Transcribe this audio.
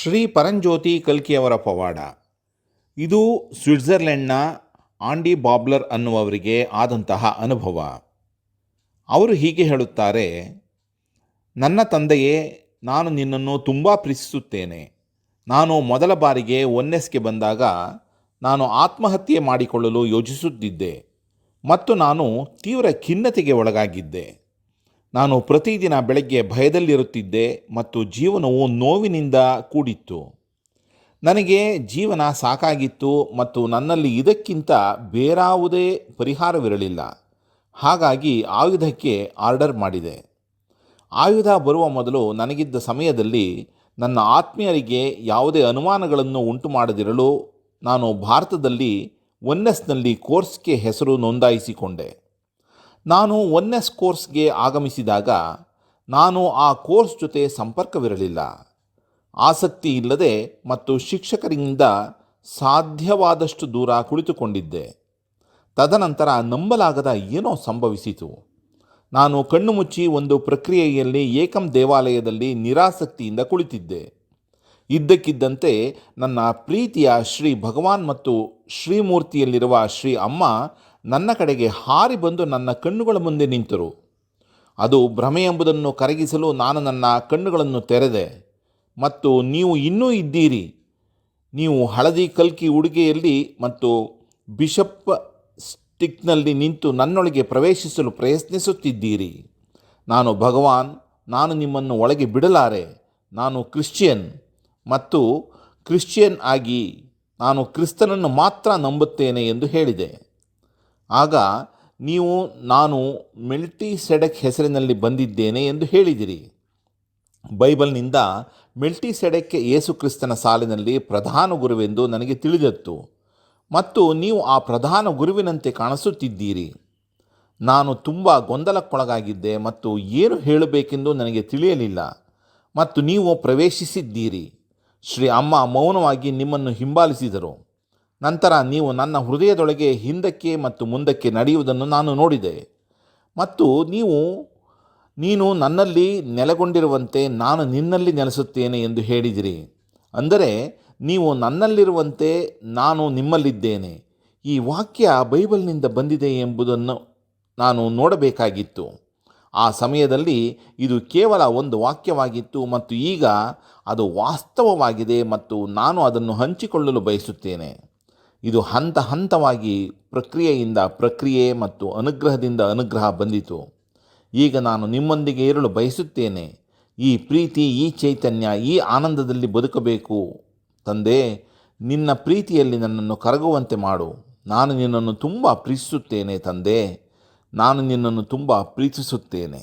ಶ್ರೀ ಪರಂಜ್ಯೋತಿ ಕಲ್ಕಿಯವರ ಪವಾಡ. ಇದು ಸ್ವಿಟ್ಜರ್ಲೆಂಡ್ನ ಆಂಡಿ ಬಾಬ್ಲರ್ ಅನ್ನುವವರಿಗೆ ಆದಂತಹ ಅನುಭವ. ಅವರು ಹೀಗೆ ಹೇಳುತ್ತಾರೆ: ನನ್ನ ತಂದೆಯೇ, ನಾನು ನಿನ್ನನ್ನು ತುಂಬ ಪ್ರೀತಿಸುತ್ತೇನೆ. ನಾನು ಮೊದಲ ಬಾರಿಗೆ ಒನ್ನೆಸ್ಗೆ ಬಂದಾಗ ನಾನು ಆತ್ಮಹತ್ಯೆ ಮಾಡಿಕೊಳ್ಳಲು ಯೋಚಿಸುತ್ತಿದ್ದೆ ಮತ್ತು ನಾನು ತೀವ್ರ ಖಿನ್ನತೆಗೆ ಒಳಗಾಗಿದ್ದೆ. ನಾನು ಪ್ರತಿದಿನ ಬೆಳಗ್ಗೆ ಭಯದಲ್ಲಿರುತ್ತಿದ್ದೆ ಮತ್ತು ಜೀವನವು ನೋವಿನಿಂದ ಕೂಡಿತ್ತು. ನನಗೆ ಜೀವನ ಸಾಕಾಗಿತ್ತು ಮತ್ತು ನನ್ನಲ್ಲಿ ಇದಕ್ಕಿಂತ ಬೇರಾವುದೇ ಪರಿಹಾರವಿರಲಿಲ್ಲ. ಹಾಗಾಗಿ ಆಯುಧಕ್ಕೆ ಆರ್ಡರ್ ಮಾಡಿದೆ. ಆಯುಧ ಬರುವ ಮೊದಲು ನನಗಿದ್ದ ಸಮಯದಲ್ಲಿ ನನ್ನ ಆತ್ಮೀಯರಿಗೆ ಯಾವುದೇ ಅನುಮಾನಗಳನ್ನು ಉಂಟು ಮಾಡದಿರಲು ನಾನು ಭಾರತದಲ್ಲಿ ಒನ್ನೆಸ್ನಲ್ಲಿ ಕೋರ್ಸ್ಗೆ ಹೆಸರು ನೋಂದಾಯಿಸಿಕೊಂಡೆ. ನಾನು ಒನ್ನೆಸ್ ಕೋರ್ಸ್ಗೆ ಆಗಮಿಸಿದಾಗ ನಾನು ಆ ಕೋರ್ಸ್ ಜೊತೆ ಸಂಪರ್ಕವಿರಲಿಲ್ಲ. ಆಸಕ್ತಿ ಇಲ್ಲದೆ ಮತ್ತು ಶಿಕ್ಷಕರಿಂದ ಸಾಧ್ಯವಾದಷ್ಟು ದೂರ ಕುಳಿತುಕೊಂಡಿದ್ದೆ. ತದನಂತರ ನಂಬಲಾಗದ ಏನೋ ಸಂಭವಿಸಿತು. ನಾನು ಕಣ್ಣು ಮುಚ್ಚಿ ಒಂದು ಪ್ರಕ್ರಿಯೆಯಲ್ಲಿ ಏಕಂ ದೇವಾಲಯದಲ್ಲಿ ನಿರಾಸಕ್ತಿಯಿಂದ ಕುಳಿತಿದ್ದೆ. ಇದ್ದಕ್ಕಿದ್ದಂತೆ ನನ್ನ ಪ್ರೀತಿಯ ಶ್ರೀ ಭಗವಾನ್ ಮತ್ತು ಶ್ರೀಮೂರ್ತಿಯಲ್ಲಿರುವ ಶ್ರೀ ಅಮ್ಮ ನನ್ನ ಕಡೆಗೆ ಹಾರಿ ಬಂದು ನನ್ನ ಕಣ್ಣುಗಳ ಮುಂದೆ ನಿಂತರು. ಅದು ಭ್ರಮೆ ಎಂಬುದನ್ನು ಕರಗಿಸಲು ನಾನು ನನ್ನ ಕಣ್ಣುಗಳನ್ನು ತೆರೆದೆ ಮತ್ತು ನೀವು ಇನ್ನೂ ಇದ್ದೀರಿ. ನೀವು ಹಳದಿ ಕಲ್ಕಿ ಉಡುಗೆಯಲ್ಲಿ ಮತ್ತು ಬಿಷಪ್ ಸ್ಟಿಕ್ನಲ್ಲಿ ನಿಂತು ನನ್ನೊಳಗೆ ಪ್ರವೇಶಿಸಲು ಪ್ರಯತ್ನಿಸುತ್ತಿದ್ದೀರಿ. ನಾನು ಭಗವಾನ್, ನಾನು ನಿಮ್ಮನ್ನು ಒಳಗೆ ಬಿಡಲಾರೆ. ನಾನು ಕ್ರಿಶ್ಚಿಯನ್ ಮತ್ತು ಕ್ರಿಶ್ಚಿಯನ್ ಆಗಿ ನಾನು ಕ್ರಿಸ್ತನನ್ನು ಮಾತ್ರ ನಂಬುತ್ತೇನೆ ಎಂದು ಹೇಳಿದೆ. ಆಗ ನೀವು ನಾನು ಮೆಲ್ಕಿಸೆಡೆಕ್ ಹೆಸರಿನಲ್ಲಿ ಬಂದಿದ್ದೇನೆ ಎಂದು ಹೇಳಿದಿರಿ. ಬೈಬಲ್ನಿಂದ ಮೆಲ್ಕಿಸೆಡೆಕ್ ಯೇಸು ಕ್ರಿಸ್ತನ ಸಾಲಿನಲ್ಲಿ ಪ್ರಧಾನ ಗುರುವೆಂದು ನನಗೆ ತಿಳಿದಿತ್ತು ಮತ್ತು ನೀವು ಆ ಪ್ರಧಾನ ಗುರುವಿನಂತೆ ಕಾಣಿಸುತ್ತಿದ್ದೀರಿ. ನಾನು ತುಂಬ ಗೊಂದಲಕ್ಕೊಳಗಾಗಿದ್ದೆ ಮತ್ತು ಏನು ಹೇಳಬೇಕೆಂದು ನನಗೆ ತಿಳಿಯಲಿಲ್ಲ ಮತ್ತು ನೀವು ಪ್ರವೇಶಿಸಿದ್ದೀರಿ. ಶ್ರೀ ಅಮ್ಮ ಮೌನವಾಗಿ ನಿಮ್ಮನ್ನು ಹಿಂಬಾಲಿಸಿದರು. ನಂತರ ನೀವು ನನ್ನ ಹೃದಯದೊಳಗೆ ಹಿಂದಕ್ಕೆ ಮತ್ತು ಮುಂದಕ್ಕೆ ನಡೆಯುವುದನ್ನು ನಾನು ನೋಡಿದೆ ಮತ್ತು ನೀನು ನನ್ನಲ್ಲಿ ನೆಲೆಗೊಂಡಿರುವಂತೆ ನಾನು ನಿನ್ನಲ್ಲಿ ನೆಲೆಸುತ್ತೇನೆ ಎಂದು ಹೇಳಿದಿರಿ. ಅಂದರೆ ನೀವು ನನ್ನಲ್ಲಿರುವಂತೆ ನಾನು ನಿಮ್ಮಲ್ಲಿದ್ದೇನೆ. ಈ ವಾಕ್ಯ ಬೈಬಲ್ನಿಂದ ಬಂದಿದೆ ಎಂಬುದನ್ನು ನಾನು ನೋಡಬೇಕಾಗಿತ್ತು. ಆ ಸಮಯದಲ್ಲಿ ಇದು ಕೇವಲ ಒಂದು ವಾಕ್ಯವಾಗಿತ್ತು ಮತ್ತು ಈಗ ಅದು ವಾಸ್ತವವಾಗಿದೆ ಮತ್ತು ನಾನು ಅದನ್ನು ಹಂಚಿಕೊಳ್ಳಲು ಬಯಸುತ್ತೇನೆ. ಇದು ಹಂತ ಹಂತವಾಗಿ ಪ್ರಕ್ರಿಯೆಯಿಂದ ಪ್ರಕ್ರಿಯೆ ಮತ್ತು ಅನುಗ್ರಹದಿಂದ ಅನುಗ್ರಹ ಬಂದಿತು. ಈಗ ನಾನು ನಿಮ್ಮೊಂದಿಗೆ ಇರಲು ಬಯಸುತ್ತೇನೆ. ಈ ಪ್ರೀತಿ, ಈ ಚೈತನ್ಯ, ಈ ಆನಂದದಲ್ಲಿ ಬದುಕಬೇಕು. ತಂದೆ, ನಿನ್ನ ಪ್ರೀತಿಯಲ್ಲಿ ನನ್ನನ್ನು ಕರಗುವಂತೆ ಮಾಡು. ನಾನು ನಿನ್ನನ್ನು ತುಂಬ ಪ್ರೀತಿಸುತ್ತೇನೆ ತಂದೆ, ನಾನು ನಿನ್ನನ್ನು ತುಂಬ ಪ್ರೀತಿಸುತ್ತೇನೆ.